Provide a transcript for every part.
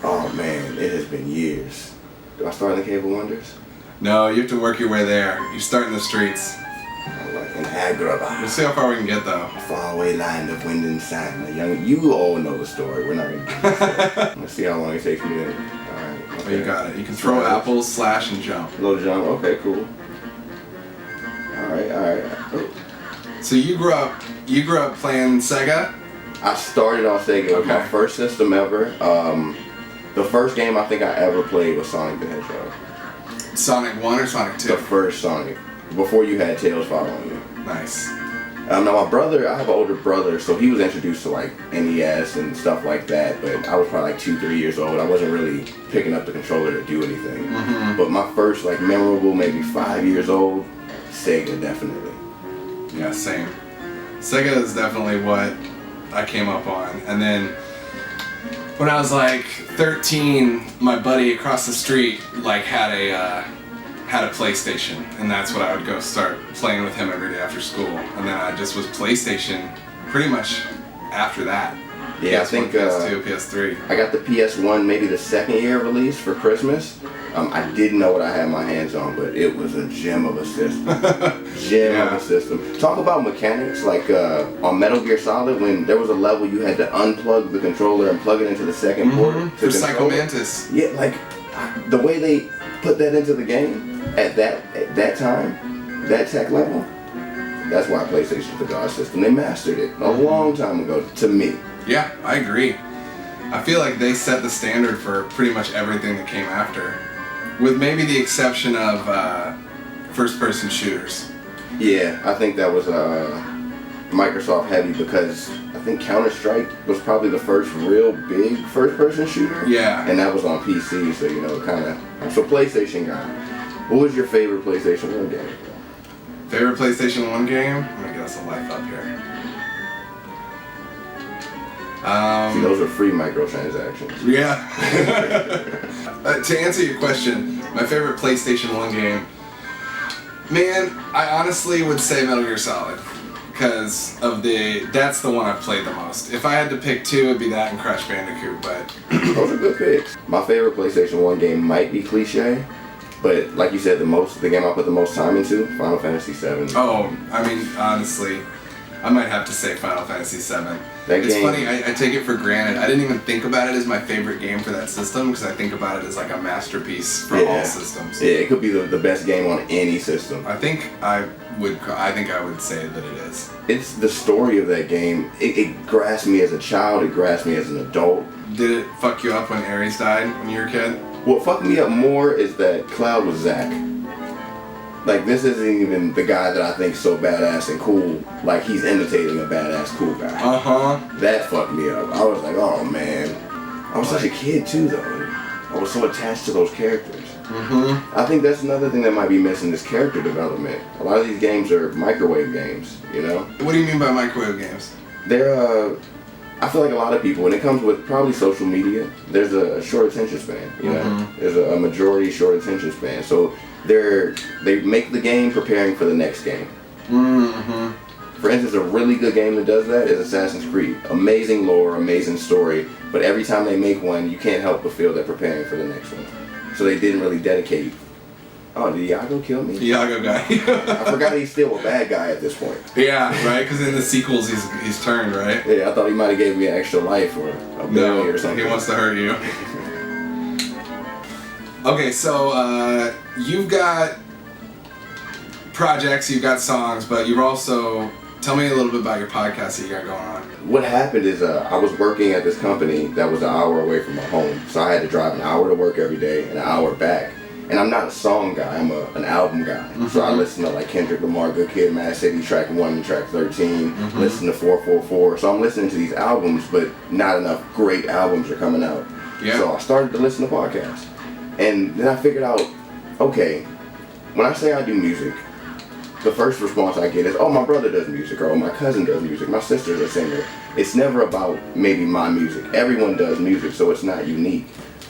Oh man, it has been years. Do I start in the Cave of Wonders? No, you have to work your way there. You start in the streets. Alright, in Agrabah. We'll see how far we can get, though. A faraway land of wind and sand. You all know the story. We're not going to get into it. Let's see how long it takes me to... Alright. Okay. Oh, you got it. You can throw apples, slash, and jump. A little jump. Okay, cool. Alright. Oh. So you grew up playing Sega? I started on Sega. It was my first system ever. The first game I think I ever played was Sonic the Hedgehog. Sonic 1 or Sonic 2? The first Sonic. Before you had Tails following you. Nice. Now my brother, I have an older brother, so he was introduced to like NES and stuff like that, but I was probably like 2-3 years old. I wasn't really picking up the controller to do anything. Mm-hmm. But my first like memorable, maybe 5 years old, Sega definitely. Yeah, same. Sega is definitely what I came up on. And then when I was like 13, my buddy across the street like had a PlayStation, and that's what I would go start playing with him every day after school. And then I just was PlayStation pretty much after that. Yeah, PS1, I think PS2, PS3. I got the PS1 maybe the second year release for Christmas. I didn't know what I had my hands on, but it was a gem of a system. Of a system. Talk about mechanics, like on Metal Gear Solid, when there was a level you had to unplug the controller and plug it into the second port. For Psycho Mantis. Yeah, like the way they put that into the game at that time, that tech level, that's why PlayStation's the God system. They mastered it a long time ago, to me. Yeah, I agree. I feel like they set the standard for pretty much everything that came after, with maybe the exception of first-person shooters. Yeah, I think that was Microsoft heavy, because I think Counter-Strike was probably the first real big first-person shooter. Yeah. And that was on PC, so kind of. So PlayStation guy. What was your favorite PlayStation 1 game? Favorite PlayStation 1 game? I'm gonna get us a life up here. See, those are free microtransactions. Yeah. To answer your question, my favorite PlayStation 1 game, man, I honestly would say Metal Gear Solid, because that's the one I've played the most. If I had to pick two, it'd be that and Crash Bandicoot, but... Those are good picks. My favorite PlayStation 1 game might be cliche, but like you said, the game I put the most time into, Final Fantasy VII. Oh, I mean, honestly, I might have to say Final Fantasy VII. It's funny, I take it for granted. I didn't even think about it as my favorite game for that system, because I think about it as like a masterpiece for all systems. Yeah, it could be the best game on any system. I think I would say that it is. It's the story of that game. It grasped me as a child, it grasped me as an adult. Did it fuck you up when Ares died when you were a kid? What fucked me up more is that Cloud was Zack. Like, this isn't even the guy that I think so badass and cool. Like, he's imitating a badass cool guy. That fucked me up. I was like, oh man. I was such a kid too, though. I was so attached to those characters. I think that's another thing that might be missing, is character development. A lot of these games are microwave games, you know? What do you mean by microwave games? They're, I feel like a lot of people, when it comes with probably social media, there's a short attention span, you know? There's a majority short attention span. So they make the game preparing for the next game. For instance, a really good game that does that is Assassin's Creed. Amazing lore, amazing story, but every time they make one, you can't help but feel they're preparing for the next one. So they didn't really dedicate. Oh, did Iago kill me? Iago guy. I forgot he's still a bad guy at this point. Yeah, right? Because in the sequels, he's turned, right? Yeah, I thought he might have gave me an extra life or a bounty or something. He wants to hurt you. Okay, so you've got projects, you've got songs, but you've also... Tell me a little bit about your podcast that you got going on. What happened is I was working at this company that was an hour away from my home, so I had to drive an hour to work every day and an hour back. And I'm not a song guy, I'm an album guy. So I listen to like Kendrick Lamar, Good Kid, Mad City, track 1 and track 13, listen to 444. So I'm listening to these albums, but not enough great albums are coming out. Yeah. So I started to listen to podcasts. And then I figured out, okay, when I say I do music, the first response I get is, oh, my brother does music, or oh, my cousin does music, my sister's a singer. It's never about maybe my music. Everyone does music, so it's not unique.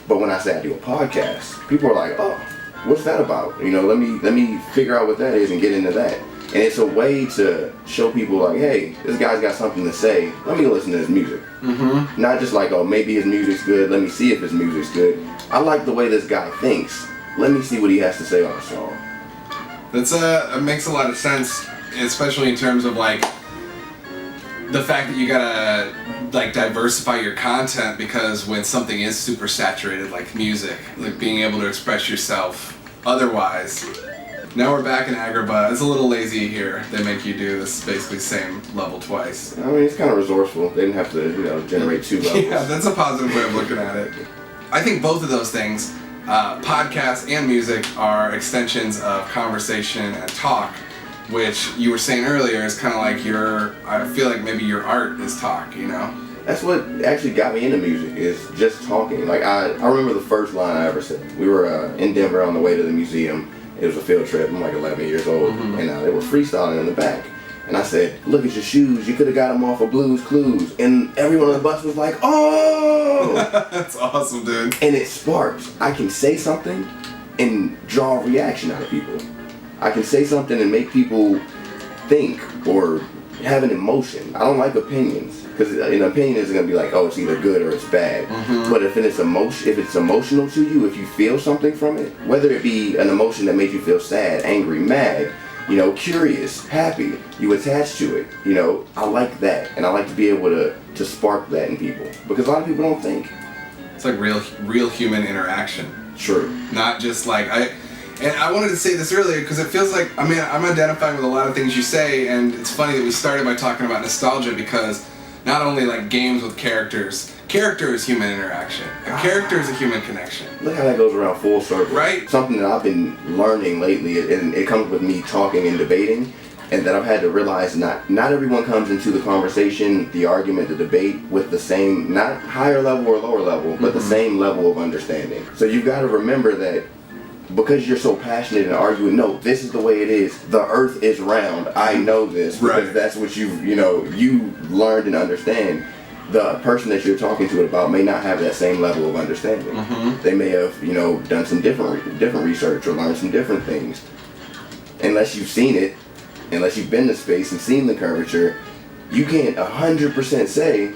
But when I say I do a podcast, people are like, oh, what's that about? You know, let me figure out what that is and get into that. And it's a way to show people like, hey, this guy's got something to say. Let me listen to his music. Mm-hmm. Not just like, oh, maybe his music's good. Let me see if his music's good. I like the way this guy thinks. Let me see what he has to say on a song. That's it makes a lot of sense, especially in terms of like the fact that you gotta like diversify your content, because when something is super saturated like music, like being able to express yourself otherwise. Now we're back in Agrabah. It's a little lazy here. They make you do this basically same level twice. I mean, it's kind of resourceful. They didn't have to, generate 2 levels. Yeah, that's a positive way of looking at it. I think both of those things, podcasts and music, are extensions of conversation and talk, which you were saying earlier is kind of like I feel like maybe your art is talk, you know? That's what actually got me into music, is just talking. Like, I remember the first line I ever said. We were in Denver on the way to the museum. It was a field trip. I'm like 11 years old, and they were freestyling in the back. And I said, "Look at your shoes. You could have got them off of Blue's Clues." And everyone on the bus was like, "Oh!" That's awesome, dude. And it sparked. I can say something and draw a reaction out of people. I can say something and make people think or have an emotion. I don't like opinions, because an opinion is going to be like, oh, it's either good or it's bad. But if it's emotional to you, if you feel something from it, whether it be an emotion that makes you feel sad, angry, mad, curious, happy, you attach to it. I like that, and I like to be able to spark that in people, because a lot of people don't think. It's like real human interaction. True. Not just like And I wanted to say this earlier because it feels like, I'm identifying with a lot of things you say, and it's funny that we started by talking about nostalgia, because not only like games with character is human interaction. A character is a human connection. Look how that goes around full circle. Right? Something that I've been learning lately, and it comes with me talking and debating, and that I've had to realize not everyone comes into the conversation, the argument, the debate with the same, not higher level or lower level, but the same level of understanding. So you've got to remember that because you're so passionate and arguing, no, this is the way it is. The earth is round. I know this because that's what you learned and understand. The person that you're talking to it about may not have that same level of understanding. They may have, done some different research or learned some different things. Unless you've seen it, unless you've been to space and seen the curvature, you can't 100% say.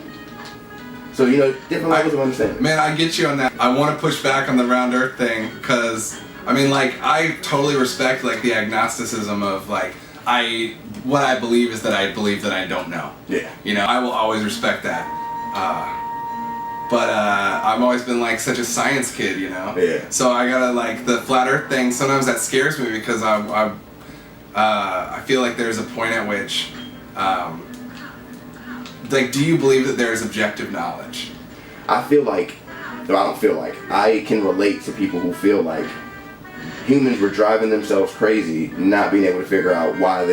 So, different levels of understanding. Man, I get you on that. I want to push back on the round earth thing, because I totally respect like the agnosticism of like what I believe is that I believe that I don't know. Yeah. I will always respect that. But I've always been like such a science kid, Yeah. So I gotta like the flat earth thing. Sometimes that scares me, because I feel like there's a point at which do you believe that there is objective knowledge? I don't feel like. I can relate to people who feel like humans were driving themselves crazy, not being able to figure out why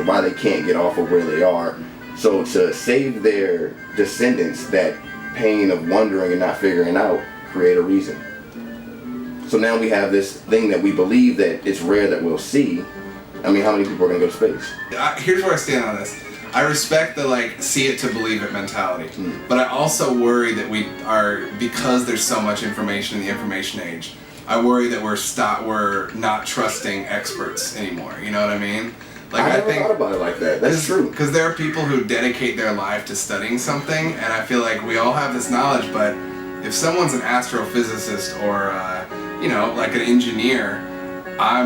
why they can't get off of where they are. So to save their descendants that pain of wondering and not figuring out, create a reason. So now we have this thing that we believe that it's rare that we'll see. How many people are going to go to space? Here's where I stand on this. I respect the see it to believe it mentality, but I also worry that we are, because there's so much information in the information age, I worry that we're not trusting experts anymore. You know what I mean? I never thought about it like that. That's true. Because there are people who dedicate their life to studying something, and I feel like we all have this knowledge, but if someone's an astrophysicist or like an engineer, I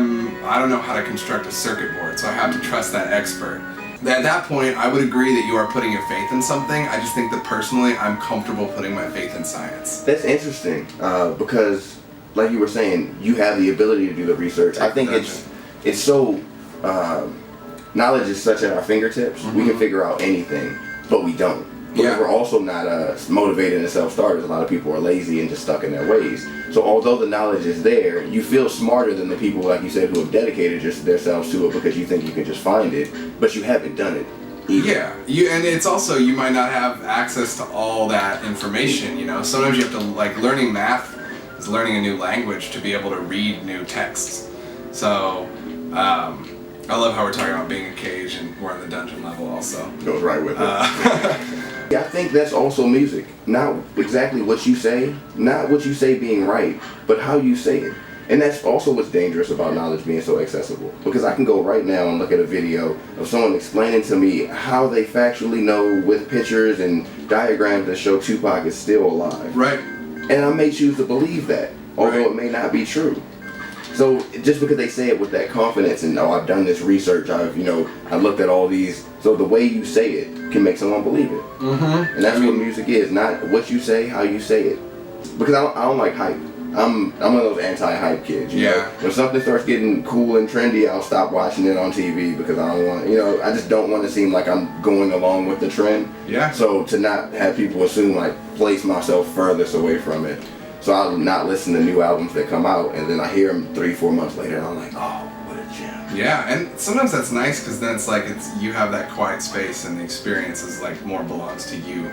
don't know how to construct a circuit board, so I have to trust that expert. At that point, I would agree that you are putting your faith in something. I just think that personally, I'm comfortable putting my faith in science. That's interesting, because, like you were saying, you have the ability to do the research. I think it's so, knowledge is such at our fingertips. We can figure out anything, but we don't. Because we're also not motivated and self-starters. A lot of people are lazy and just stuck in their ways. So although the knowledge is there, you feel smarter than the people, like you said, who have dedicated themselves to it because you think you can just find it, but you haven't done it either. Yeah, and it's also, you might not have access to all that information, Sometimes you have to, learning math is learning a new language to be able to read new texts. So, I love how we're talking about being a cage and we're on the dungeon level also. Goes right with it. I think that's also music. Not exactly what you say, not what you say being right, but how you say it. And that's also what's dangerous about knowledge being so accessible. Because I can go right now and look at a video of someone explaining to me how they factually know with pictures and diagrams that show Tupac is still alive. Right. And I may choose to believe that, although it may not be true. So just because they say it with that confidence and, oh, I've done this research, I've looked at all these. So the way you say it can make someone believe it. Mm-hmm. And that's what music is, not what you say, how you say it. Because I don't like hype. I'm one of those anti-hype kids. You know? When something starts getting cool and trendy, I'll stop watching it on TV because I don't want, I just don't want to seem like I'm going along with the trend. Yeah. So to not have people assume I place myself furthest away from it. So I'll not listen to new albums that come out, and then I hear them 3-4 months later, and I'm like, oh, what a gem. Yeah, and sometimes that's nice because then it's like you have that quiet space, and the experience is like more belongs to you.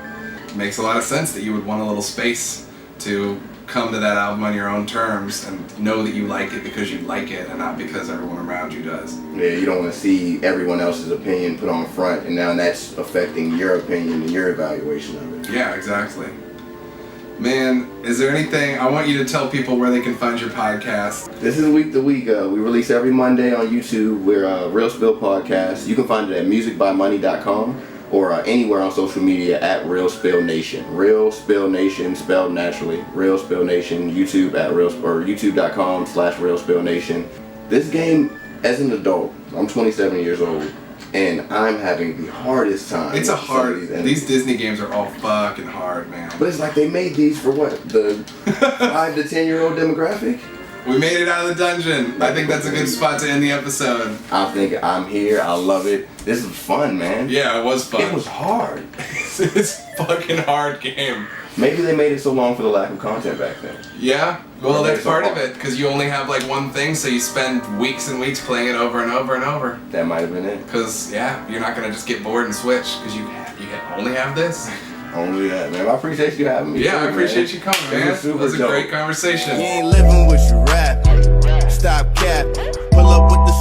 It makes a lot of sense that you would want a little space to come to that album on your own terms and know that you like it because you like it and not because everyone around you does. Yeah, you don't want to see everyone else's opinion put on front, and now that's affecting your opinion and your evaluation of it. Yeah, exactly. Man, is there anything, I want you to tell people where they can find your podcast. This is Week to Week. We release every Monday on YouTube. We're Real Spill Podcast. You can find it at musicbymoney.com or anywhere on social media at Real Spill Nation. Real Spill Nation, spelled naturally. Real Spill Nation. YouTube at youtube.com/Real Spill Nation. This game, as an adult, I'm 27 years old, and I'm having the hardest time. It's these Disney games are all fucking hard, man. But it's like they made these for what? The 5 to 10-year-old demographic? We made it out of the dungeon. I think that's a good spot to end the episode. I think I'm here. I love it. This is fun, man. Yeah, it was fun. It was hard. It's a fucking hard game. Maybe they made it so long for the lack of content back then. Yeah, well, that's part of it, because you only have like one thing, so you spend weeks and weeks playing it over and over and over. That might have been it. Because, yeah, you're not going to just get bored and switch, because you only have this. Only that, man. I appreciate you having me. Yeah, I appreciate you coming, man. It was a great conversation. You ain't living what you rap. Stop cap. Pull up with the